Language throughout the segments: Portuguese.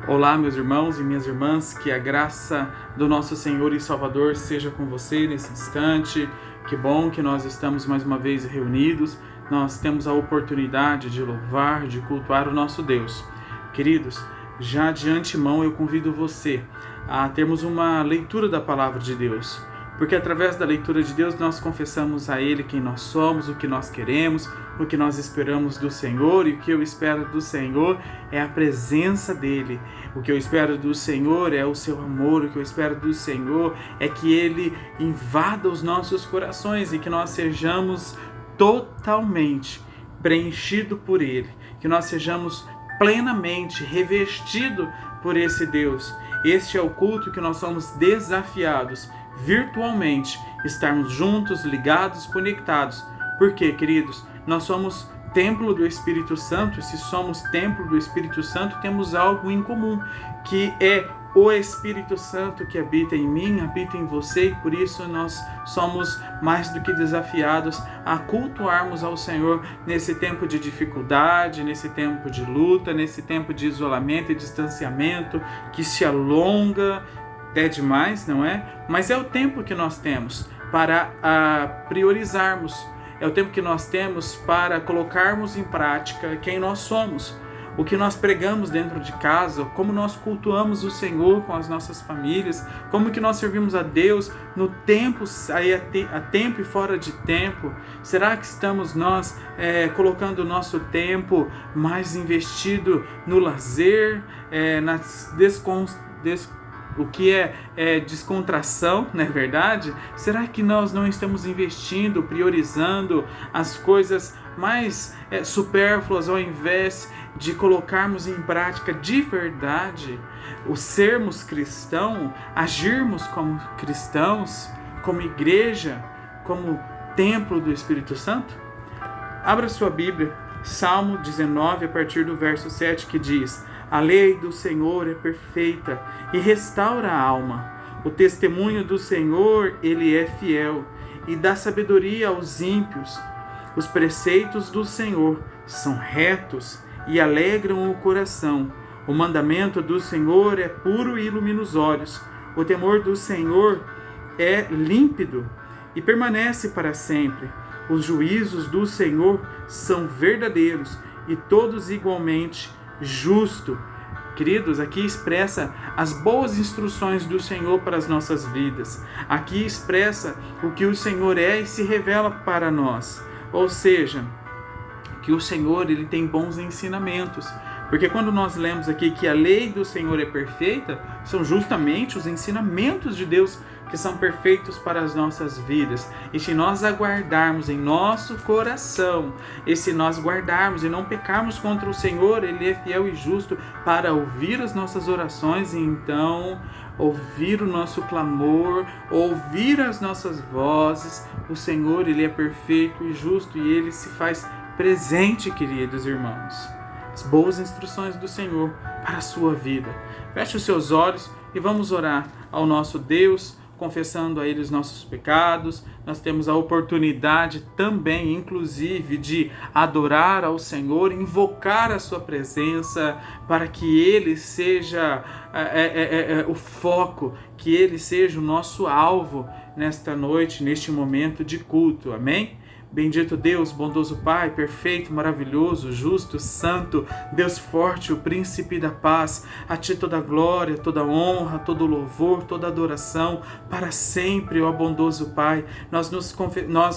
Olá, meus irmãos e minhas irmãs, que a graça do nosso Senhor e Salvador seja com você nesse instante. Que bom que nós estamos mais uma vez reunidos, nós temos a oportunidade de louvar, de cultuar o nosso Deus. Queridos, já de antemão eu convido você a termos uma leitura da Palavra de Deus, porque através da leitura de Deus nós confessamos a Ele quem nós somos, o que nós queremos, o que nós esperamos do Senhor, e o que eu espero do Senhor é a presença dEle. O que eu espero do Senhor é o seu amor, o que eu espero do Senhor é que Ele invada os nossos corações e que nós sejamos totalmente preenchidos por Ele, que nós sejamos plenamente revestidos por esse Deus. Este é o culto que nós somos desafiados virtualmente, estarmos juntos, ligados, conectados. Por quê, queridos? Nós somos templo do Espírito Santo. Se somos templo do Espírito Santo, temos algo em comum, que é o Espírito Santo que habita em mim, habita em você, e por isso nós somos mais do que desafiados a cultuarmos ao Senhor nesse tempo de dificuldade, nesse tempo de luta, nesse tempo de isolamento e distanciamento que se alonga até demais, não é? Mas é o tempo que nós temos para priorizarmos, é o tempo que nós temos para colocarmos em prática quem nós somos, o que nós pregamos dentro de casa, como nós cultuamos o Senhor com as nossas famílias, como que nós servimos a Deus no tempo, a tempo e fora de tempo. Será que estamos nós colocando o nosso tempo mais investido no lazer, o que é descontração, não é verdade? Será que nós não estamos investindo, priorizando as coisas mais supérfluas, ao invés de colocarmos em prática de verdade o sermos cristãos, agirmos como cristãos, como igreja, como templo do Espírito Santo? Abra sua Bíblia, Salmo 19, a partir do verso 7, que diz: a lei do Senhor é perfeita e restaura a alma. O testemunho do Senhor, ele é fiel e dá sabedoria aos ímpios. Os preceitos do Senhor são retos e alegram o coração. O mandamento do Senhor é puro e ilumina os olhos. O temor do Senhor é límpido e permanece para sempre. Os juízos do Senhor são verdadeiros e todos igualmente justo. Queridos, aqui expressa as boas instruções do Senhor para as nossas vidas. Aqui expressa o que o Senhor é e se revela para nós. Ou seja, que o Senhor ele tem bons ensinamentos. Porque quando nós lemos aqui que a lei do Senhor é perfeita, são justamente os ensinamentos de Deus que são perfeitos para as nossas vidas. E se nós aguardarmos em nosso coração, e se nós guardarmos e não pecarmos contra o Senhor, Ele é fiel e justo para ouvir as nossas orações e então ouvir o nosso clamor, ouvir as nossas vozes. O Senhor, Ele é perfeito e justo e Ele se faz presente, queridos irmãos. As boas instruções do Senhor para a sua vida. Feche os seus olhos e vamos orar ao nosso Deus, confessando a Ele os nossos pecados. Nós temos a oportunidade também, inclusive, de adorar ao Senhor, invocar a sua presença, para que Ele seja o foco, que Ele seja o nosso alvo nesta noite, neste momento de culto. Amém? Bendito Deus, bondoso Pai, perfeito, maravilhoso, justo, santo, Deus forte, o príncipe da paz, a Ti toda glória, toda honra, todo louvor, toda adoração, para sempre, ó bondoso Pai. Nós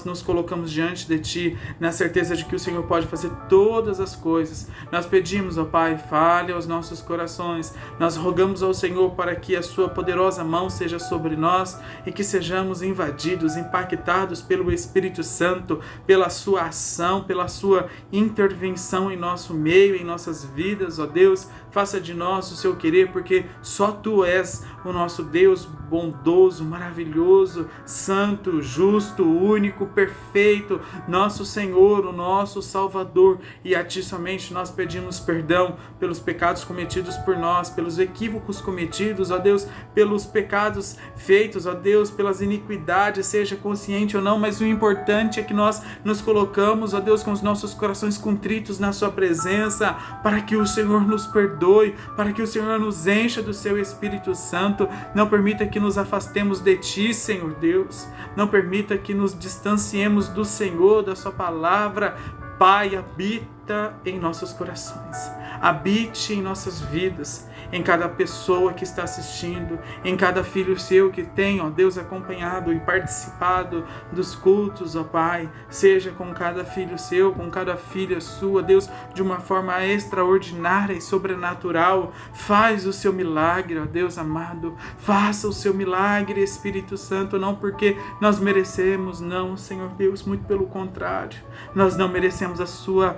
nos colocamos diante de Ti, na certeza de que o Senhor pode fazer todas as coisas. Nós pedimos, ó Pai, fale aos nossos corações. Nós rogamos ao Senhor para que a Sua poderosa mão seja sobre nós e que sejamos invadidos, impactados pelo Espírito Santo, pela sua ação, pela sua intervenção em nosso meio, em nossas vidas, ó Deus. Faça de nós o seu querer, porque só Tu és o nosso Deus bondoso, maravilhoso, santo, justo, único, perfeito, nosso Senhor, o nosso Salvador. E a Ti somente nós pedimos perdão pelos pecados cometidos por nós, pelos equívocos cometidos, ó Deus, pelos pecados feitos, ó Deus, pelas iniquidades, seja consciente ou não, mas o importante é que nós nós nos colocamos, ó Deus, com os nossos corações contritos na sua presença, para que o Senhor nos perdoe, para que o Senhor nos encha do seu Espírito Santo. Não permita que nos afastemos de ti, Senhor Deus. Não permita que nos distanciemos do Senhor, da sua palavra. Pai, habita em nossos corações, habite em nossas vidas, em cada pessoa que está assistindo, em cada filho seu que tem, ó Deus, acompanhado e participado dos cultos, ó Pai, seja com cada filho seu, com cada filha sua, Deus, de uma forma extraordinária e sobrenatural. Faz o seu milagre, ó Deus amado, faça o seu milagre, Espírito Santo, não porque nós merecemos, não, Senhor Deus, muito pelo contrário, nós não merecemos a sua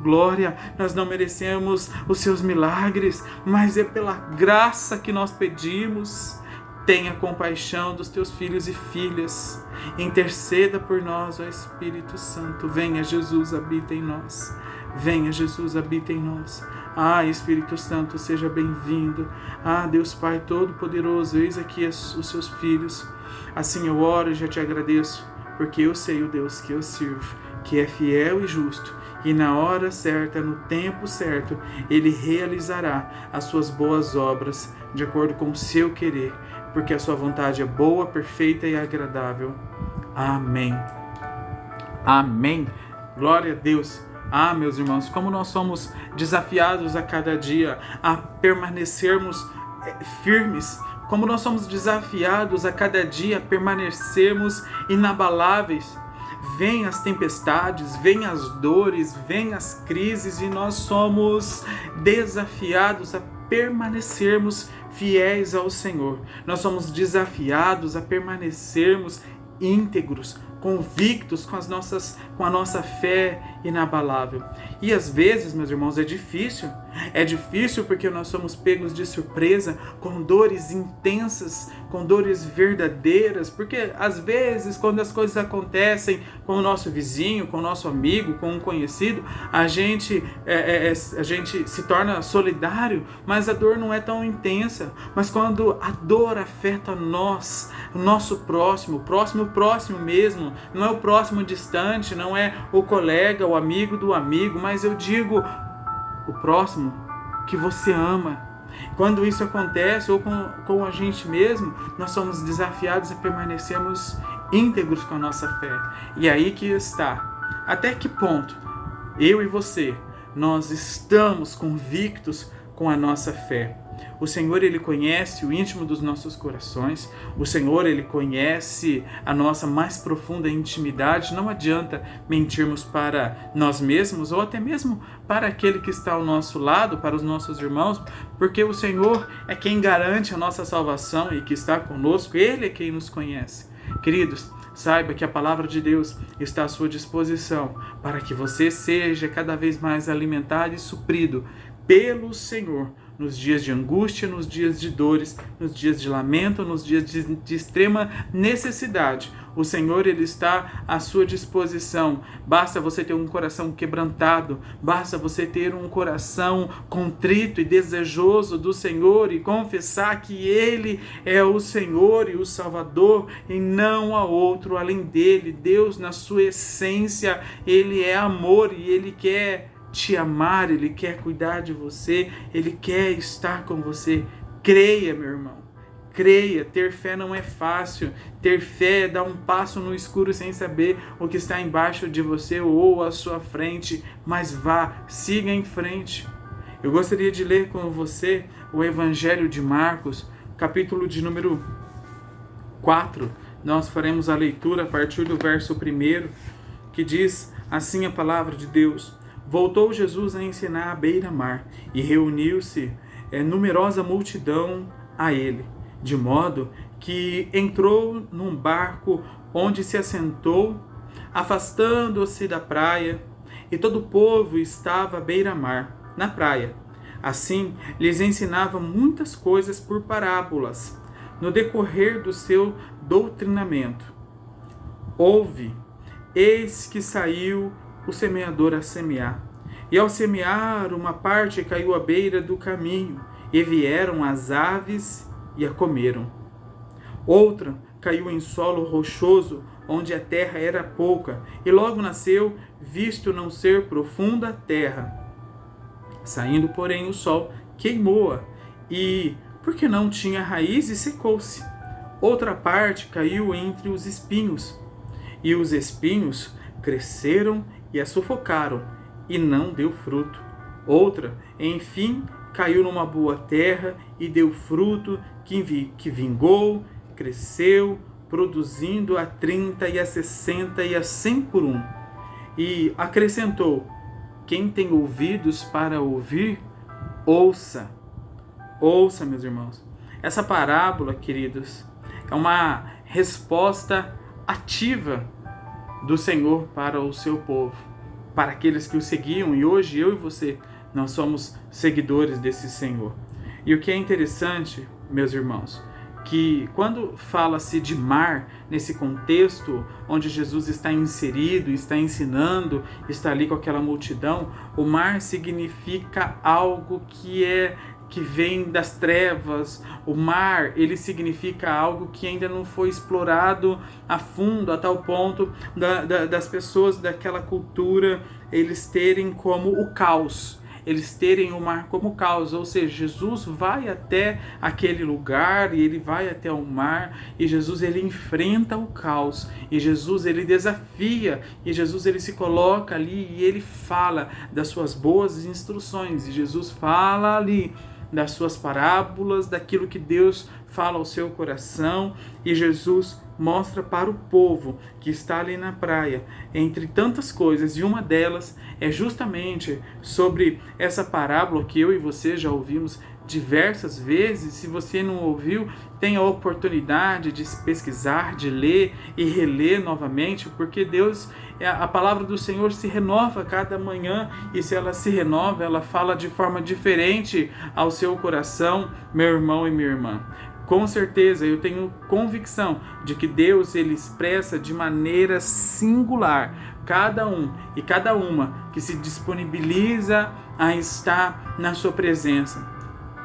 glória, nós não merecemos os seus milagres, mas é pela graça que nós pedimos. Tenha compaixão dos teus filhos e filhas, interceda por nós, ó Espírito Santo. Venha Jesus, habita em nós, venha Jesus, habita em nós. Espírito Santo, seja bem-vindo. Deus Pai Todo-Poderoso, eis aqui os seus filhos. Assim eu oro e já te agradeço, porque eu sei o Deus que eu sirvo, que é fiel e justo, e na hora certa, no tempo certo, Ele realizará as suas boas obras, de acordo com o seu querer, porque a sua vontade é boa, perfeita e agradável. Amém. Amém. Glória a Deus. Meus irmãos, como nós somos desafiados a cada dia a permanecermos firmes, como nós somos desafiados a cada dia a permanecermos inabaláveis. Vêm as tempestades, vêm as dores, vêm as crises e nós somos desafiados a permanecermos fiéis ao Senhor. Nós somos desafiados a permanecermos íntegros, convictos com a nossa fé inabalável. E às vezes, meus irmãos, é difícil porque nós somos pegos de surpresa com dores intensas, com dores verdadeiras, porque às vezes quando as coisas acontecem com o nosso vizinho, com o nosso amigo, com um conhecido, a gente se torna solidário, mas a dor não é tão intensa. Mas quando a dor afeta nós, o nosso próximo, o próximo mesmo, não é o próximo distante, não é o colega, o amigo do amigo, mas eu digo o próximo que você ama. Quando isso acontece, ou com a gente mesmo, nós somos desafiados a permanecermos íntegros com a nossa fé. E aí que está. Até que ponto eu e você, nós estamos convictos com a nossa fé? O Senhor, Ele conhece o íntimo dos nossos corações. O Senhor, Ele conhece a nossa mais profunda intimidade. Não adianta mentirmos para nós mesmos ou até mesmo para aquele que está ao nosso lado, para os nossos irmãos, porque o Senhor é quem garante a nossa salvação e que está conosco. Ele é quem nos conhece. Queridos, saiba que a palavra de Deus está à sua disposição para que você seja cada vez mais alimentado e suprido pelo Senhor, nos dias de angústia, nos dias de dores, nos dias de lamento, nos dias de extrema necessidade. O Senhor, Ele está à sua disposição. Basta você ter um coração quebrantado, basta você ter um coração contrito e desejoso do Senhor e confessar que Ele é o Senhor e o Salvador e não há outro além dele. Deus, na sua essência, Ele é amor e Ele quer te amar, Ele quer cuidar de você, Ele quer estar com você. Creia, meu irmão, creia. Ter fé não é fácil. Ter fé é dar um passo no escuro sem saber o que está embaixo de você ou à sua frente, mas vá, siga em frente. Eu gostaria de ler com você o Evangelho de Marcos, capítulo de número 4. Nós faremos a leitura a partir do verso 1, que diz assim a palavra de Deus: Voltou Jesus a ensinar à beira-mar, e reuniu-se numerosa multidão a ele, de modo que entrou num barco onde se assentou, afastando-se da praia, e todo o povo estava à beira-mar, na praia. Assim, lhes ensinava muitas coisas por parábolas, no decorrer do seu doutrinamento. Eis que saiu o semeador a semear. E ao semear, uma parte caiu à beira do caminho, e vieram as aves e a comeram. Outra caiu em solo rochoso, onde a terra era pouca, e logo nasceu, visto não ser profunda a terra. Saindo, porém, o sol queimou-a, e, porque não tinha raiz, e secou-se. Outra parte caiu entre os espinhos, e os espinhos cresceram e a sufocaram, e não deu fruto. Outra, enfim, caiu numa boa terra e deu fruto, que vingou, cresceu, produzindo a 30 e a 60 e a 100 por um. E acrescentou: quem tem ouvidos para ouvir, ouça. Ouça, meus irmãos. Essa parábola, queridos, é uma resposta ativa do Senhor para o seu povo, para aqueles que o seguiam, e hoje eu e você, nós somos seguidores desse Senhor. E o que é interessante, meus irmãos, que quando fala-se de mar, nesse contexto onde Jesus está inserido, está ensinando, está ali com aquela multidão, o mar significa algo que vem das trevas. O mar, ele significa algo que ainda não foi explorado a fundo, a tal ponto das pessoas daquela cultura eles terem como o caos. Eles terem o mar como caos, ou seja, Jesus vai até aquele lugar e ele vai até o mar, e Jesus ele enfrenta o caos, e Jesus ele desafia, e Jesus ele se coloca ali e ele fala das suas boas instruções, e Jesus fala ali das suas parábolas, daquilo que Deus fala ao seu coração, e Jesus mostra para o povo que está ali na praia, entre tantas coisas, e uma delas é justamente sobre essa parábola que eu e você já ouvimos diversas vezes. Se você não ouviu, tenha a oportunidade de pesquisar, de ler e reler novamente, porque Deus, a palavra do Senhor se renova cada manhã, e se ela se renova, ela fala de forma diferente ao seu coração, meu irmão e minha irmã. Com certeza, eu tenho convicção de que Deus ele expressa de maneira singular cada um e cada uma que se disponibiliza a estar na sua presença.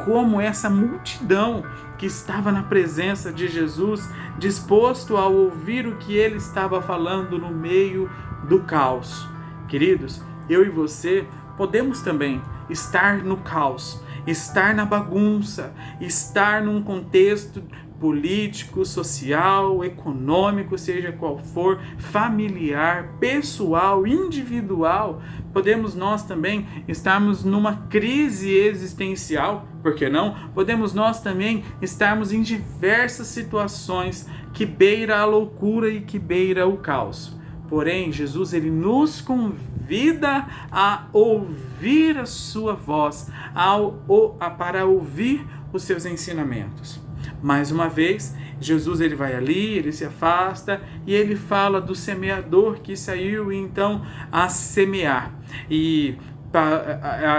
Como essa multidão que estava na presença de Jesus, disposto a ouvir o que ele estava falando no meio do caos. Queridos, eu e você podemos também estar no caos, estar na bagunça, estar num contexto político, social, econômico, seja qual for, familiar, pessoal, individual. Podemos nós também estarmos numa crise existencial, por que não? Podemos nós também estarmos em diversas situações que beira a loucura e que beira o caos. Porém, Jesus ele nos convida a ouvir a sua voz, para ouvir os seus ensinamentos. Mais uma vez, Jesus ele vai ali, ele se afasta e ele fala do semeador que saiu então a semear. E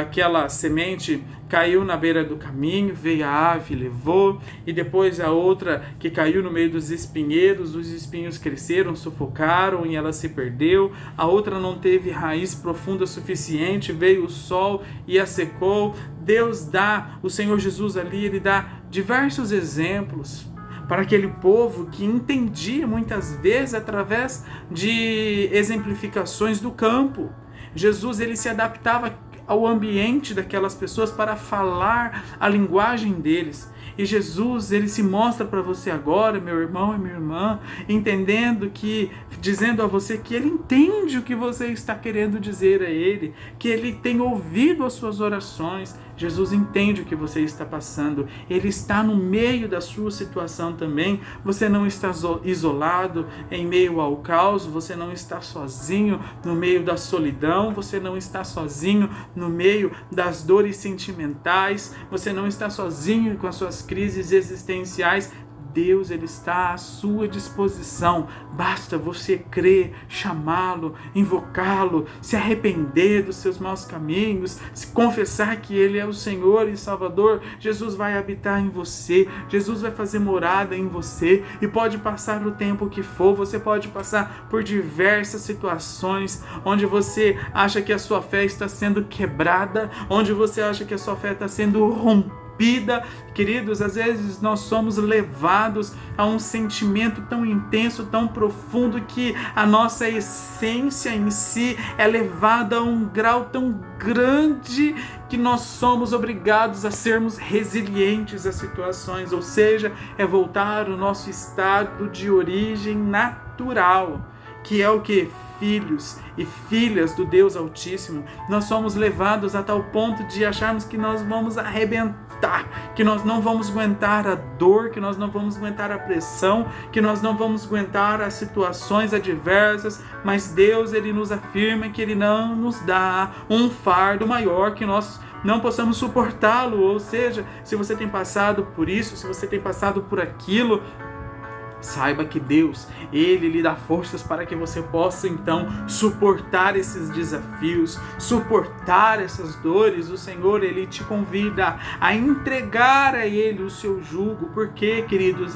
aquela semente caiu na beira do caminho, veio a ave, levou, e depois a outra que caiu no meio dos espinheiros, os espinhos cresceram, sufocaram e ela se perdeu. A outra não teve raiz profunda o suficiente, veio o sol e a secou. Deus dá, o Senhor Jesus ali, ele dá diversos exemplos para aquele povo que entendia muitas vezes através de exemplificações do campo. Jesus ele se adaptava ao ambiente daquelas pessoas para falar a linguagem deles. E Jesus, ele se mostra para você agora, meu irmão e minha irmã, entendendo que, dizendo a você que ele entende o que você está querendo dizer a ele, que ele tem ouvido as suas orações. Jesus entende o que você está passando, ele está no meio da sua situação também. Você não está isolado em meio ao caos, você não está sozinho no meio da solidão, você não está sozinho no meio das dores sentimentais, você não está sozinho com as suas crises existenciais. Deus ele está à sua disposição, basta você crer, chamá-lo, invocá-lo, se arrepender dos seus maus caminhos, se confessar que ele é o Senhor e Salvador. Jesus vai habitar em você, Jesus vai fazer morada em você, e pode passar o tempo que for, você pode passar por diversas situações onde você acha que a sua fé está sendo quebrada, onde você acha que a sua fé está sendo rompida, corrompida. Queridos, às vezes nós somos levados a um sentimento tão intenso, tão profundo, que a nossa essência em si é levada a um grau tão grande que nós somos obrigados a sermos resilientes às situações, ou seja, é voltar ao nosso estado de origem natural, que é o que? Filhos e filhas do Deus Altíssimo. Nós somos levados a tal ponto de acharmos que nós vamos arrebentar, que nós não vamos aguentar a dor, que nós não vamos aguentar a pressão, que nós não vamos aguentar as situações adversas, mas Deus, Ele nos afirma que Ele não nos dá um fardo maior que nós não possamos suportá-lo. Ou seja, se você tem passado por isso, se você tem passado por aquilo, saiba que Deus, Ele lhe dá forças para que você possa então suportar esses desafios, suportar essas dores. O Senhor, Ele te convida a entregar a Ele o seu jugo, porque, queridos,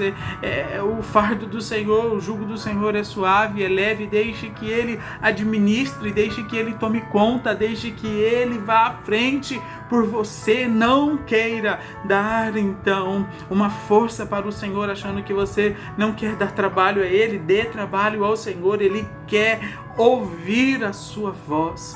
o fardo do Senhor, o jugo do Senhor é suave, é leve. Deixe que Ele administre, deixe que Ele tome conta, deixe que Ele vá à frente por você. Não queira dar então uma força para o Senhor achando que você não quer dar trabalho a Ele. Dê trabalho ao Senhor, Ele quer ouvir a sua voz.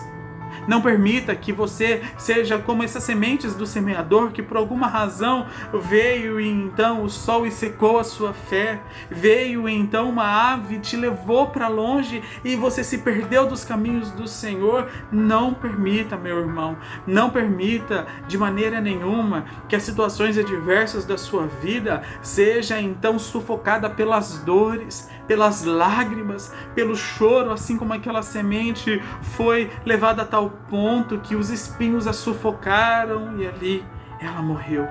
Não permita que você seja como essas sementes do semeador, que por alguma razão veio e então o sol e secou a sua fé. Veio e então uma ave te levou para longe e você se perdeu dos caminhos do Senhor. Não permita, meu irmão, não permita de maneira nenhuma que as situações adversas da sua vida seja então sufocada pelas dores, pelas lágrimas, pelo choro, assim como aquela semente foi levada a tal ponto que os espinhos a sufocaram e ali ela morreu.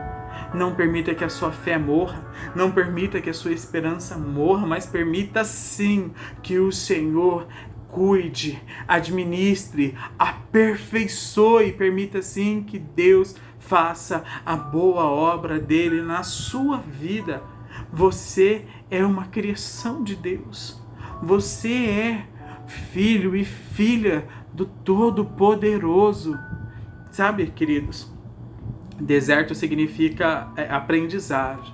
Não permita que a sua fé morra, não permita que a sua esperança morra, mas permita sim que o Senhor cuide, administre, aperfeiçoe, permita sim que Deus faça a boa obra dele na sua vida. Você é uma criação de Deus. Você é filho e filha do Todo-Poderoso. Sabe, queridos, deserto significa aprendizagem,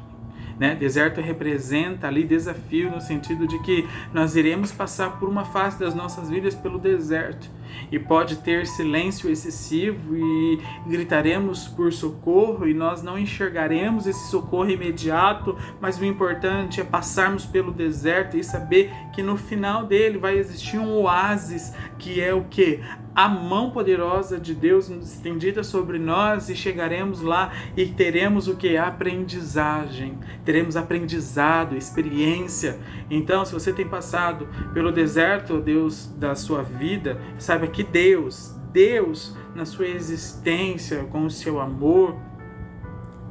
né? Deserto representa ali desafio, no sentido de que nós iremos passar por uma fase das nossas vidas pelo deserto, e pode ter silêncio excessivo e gritaremos por socorro e nós não enxergaremos esse socorro imediato, mas o importante é passarmos pelo deserto e saber que no final dele vai existir um oásis, que é o que? A mão poderosa de Deus estendida sobre nós, e chegaremos lá e teremos o que? Aprendizagem, teremos aprendizado, experiência. Então, se você tem passado pelo deserto, Deus, da sua vida, saiba que Deus, na sua existência, com o seu amor,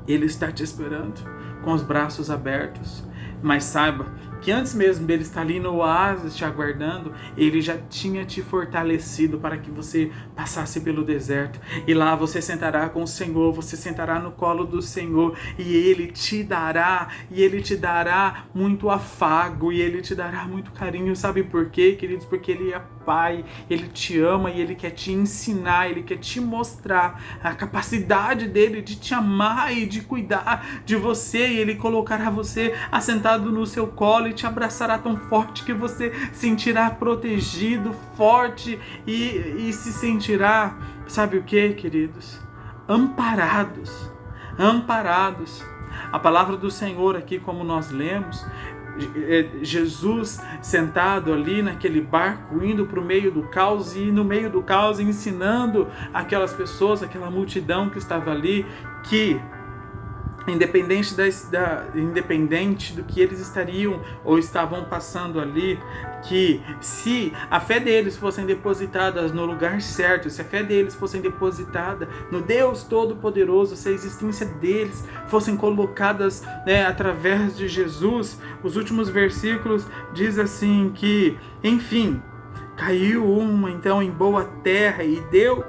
Ele está te esperando com os braços abertos. Mas saiba que antes mesmo dele estar ali no oásis te aguardando, Ele já tinha te fortalecido para que você passasse pelo deserto. E lá você sentará com o Senhor, você sentará no colo do Senhor, e Ele te dará muito afago, e Ele te dará muito carinho. Sabe por quê, queridos? Porque Ele é Pai, Ele te ama e Ele quer te ensinar, Ele quer te mostrar a capacidade dEle de te amar e de cuidar de você, e Ele colocará você assentado no seu colo e te abraçará tão forte que você sentirá protegido, forte e se sentirá, sabe o que, queridos? Amparados. A palavra do Senhor aqui, como nós lemos, Jesus sentado ali naquele barco, indo para o meio do caos, e no meio do caos ensinando aquelas pessoas, aquela multidão que estava ali, que independente do que eles estariam ou estavam passando ali, que se a fé deles fossem depositadas no lugar certo, se a fé deles fossem depositada no Deus Todo-Poderoso, se a existência deles fossem colocadas, através de Jesus, os últimos versículos diz assim que, enfim, caiu uma então em boa terra e deu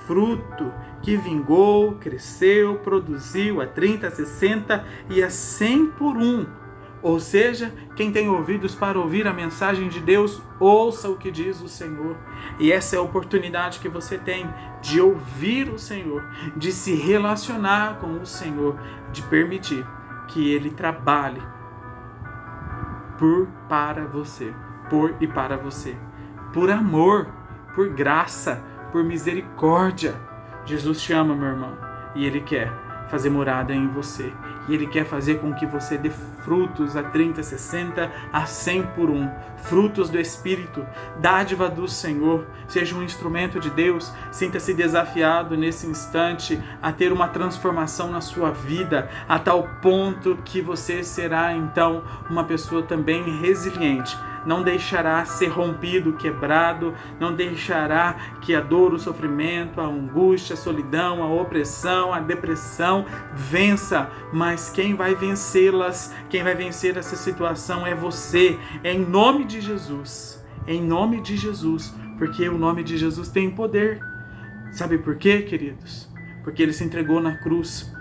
fruto, que vingou, cresceu, produziu a 30, a 60 e a 100 por um. Ou seja, quem tem ouvidos para ouvir a mensagem de Deus, ouça o que diz o Senhor. E essa é a oportunidade que você tem de ouvir o Senhor, de se relacionar com o Senhor, de permitir que Ele trabalhe para você, por e para você, por amor, por graça, por misericórdia. Jesus te ama, meu irmão, e Ele quer fazer morada em você. E Ele quer fazer com que você dê frutos a 30, 60, a 100 por um. Frutos do Espírito, dádiva do Senhor. Seja um instrumento de Deus. Sinta-se desafiado nesse instante a ter uma transformação na sua vida, a tal ponto que você será então uma pessoa também resiliente. Não deixará ser rompido, quebrado, não deixará que a dor, o sofrimento, a angústia, a solidão, a opressão, a depressão vença, mas quem vai vencê-las, quem vai vencer essa situação é você, em nome de Jesus, porque o nome de Jesus tem poder. Sabe por quê, queridos? Porque Ele se entregou na cruz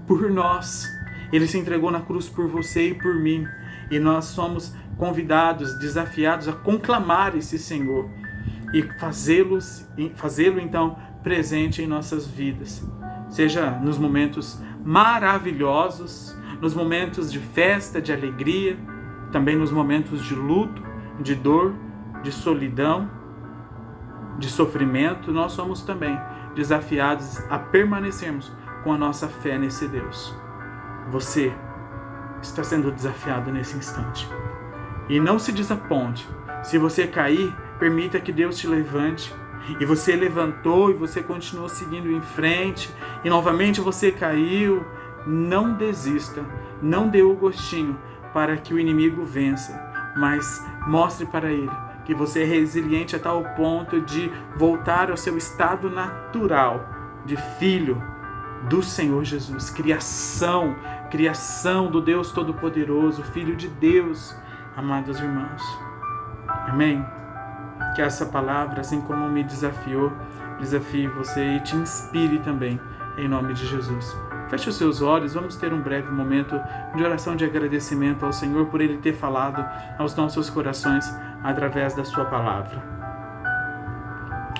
por nós, Ele se entregou na cruz por você e por mim, e nós somos convidados, desafiados a conclamar esse Senhor e fazê-lo então presente em nossas vidas, seja nos momentos maravilhosos, nos momentos de festa, de alegria, também nos momentos de luto, de dor, de solidão, de sofrimento. Nós somos também desafiados a permanecermos com a nossa fé nesse Deus. Você está sendo desafiado nesse instante. E não se desaponte. Se você cair, permita que Deus te levante. E você levantou e você continuou seguindo em frente. E novamente você caiu. Não desista. Não dê o gostinho para que o inimigo vença. Mas mostre para ele que você é resiliente a tal ponto de voltar ao seu estado natural de filho do Senhor Jesus. Criação do Deus Todo-Poderoso, Filho de Deus. Amados irmãos, amém? Que essa palavra, assim como me desafiou, desafie você e te inspire também, em nome de Jesus. Feche os seus olhos, vamos ter um breve momento de oração de agradecimento ao Senhor por Ele ter falado aos nossos corações através da sua palavra.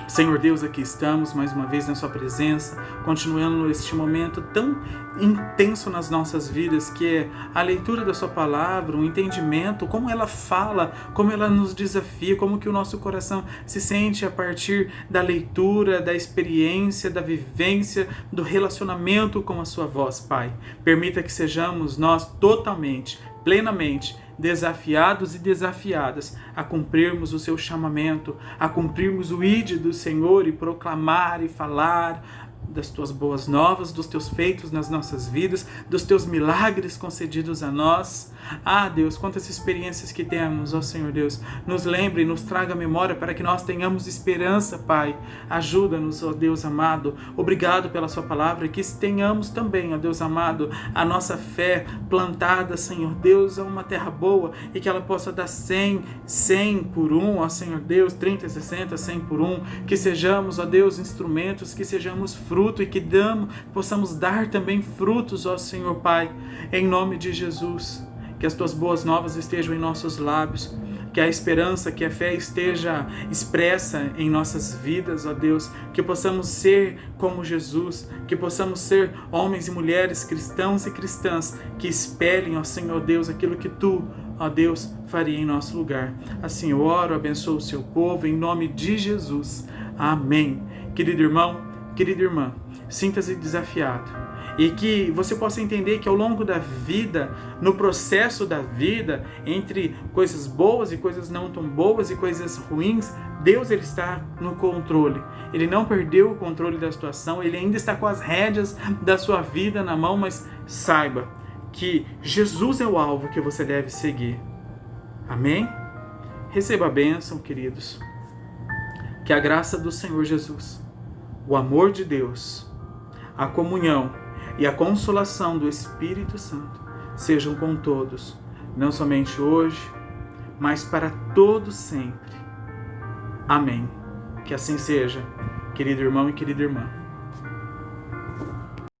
Senhor Deus, aqui estamos mais uma vez na sua presença, continuando este momento tão intenso nas nossas vidas, que é a leitura da sua palavra, o entendimento, como ela fala, como ela nos desafia, como que o nosso coração se sente a partir da leitura, da experiência, da vivência, do relacionamento com a sua voz, Pai. Permita que sejamos nós totalmente, plenamente desafiados e desafiadas a cumprirmos o seu chamamento, a cumprirmos o ID do Senhor e proclamar e falar das tuas boas novas, dos teus feitos nas nossas vidas, dos teus milagres concedidos a nós. Ah, Deus, quantas experiências que temos, ó Senhor Deus, nos lembre, nos traga a memória para que nós tenhamos esperança, Pai. Ajuda-nos, ó Deus amado. Obrigado pela sua palavra, que tenhamos também, ó Deus amado, a nossa fé plantada, Senhor Deus, a uma terra boa e que ela possa dar 100 por um, ó Senhor Deus, 30, 60, 100 por um, que sejamos, ó Deus, instrumentos, que sejamos fruto e que possamos dar também frutos, ó Senhor Pai, em nome de Jesus. Que as tuas boas novas estejam em nossos lábios, que a esperança, que a fé esteja expressa em nossas vidas, ó Deus, que possamos ser como Jesus, que possamos ser homens e mulheres, cristãos e cristãs, que espelhem, ó Senhor Deus, aquilo que tu, ó Deus, faria em nosso lugar. Assim eu oro, abençoo o seu povo, em nome de Jesus. Amém. Querido irmão, querida irmã, sinta-se desafiado. E que você possa entender que ao longo da vida, no processo da vida, entre coisas boas e coisas não tão boas e coisas ruins, Deus ele está no controle. Ele não perdeu o controle da situação, ele ainda está com as rédeas da sua vida na mão, mas saiba que Jesus é o alvo que você deve seguir. Amém? Receba a bênção, queridos. Que a graça do Senhor Jesus, o amor de Deus, a comunhão e a consolação do Espírito Santo sejam com todos, não somente hoje, mas para todos sempre. Amém. Que assim seja, querido irmão e querida irmã.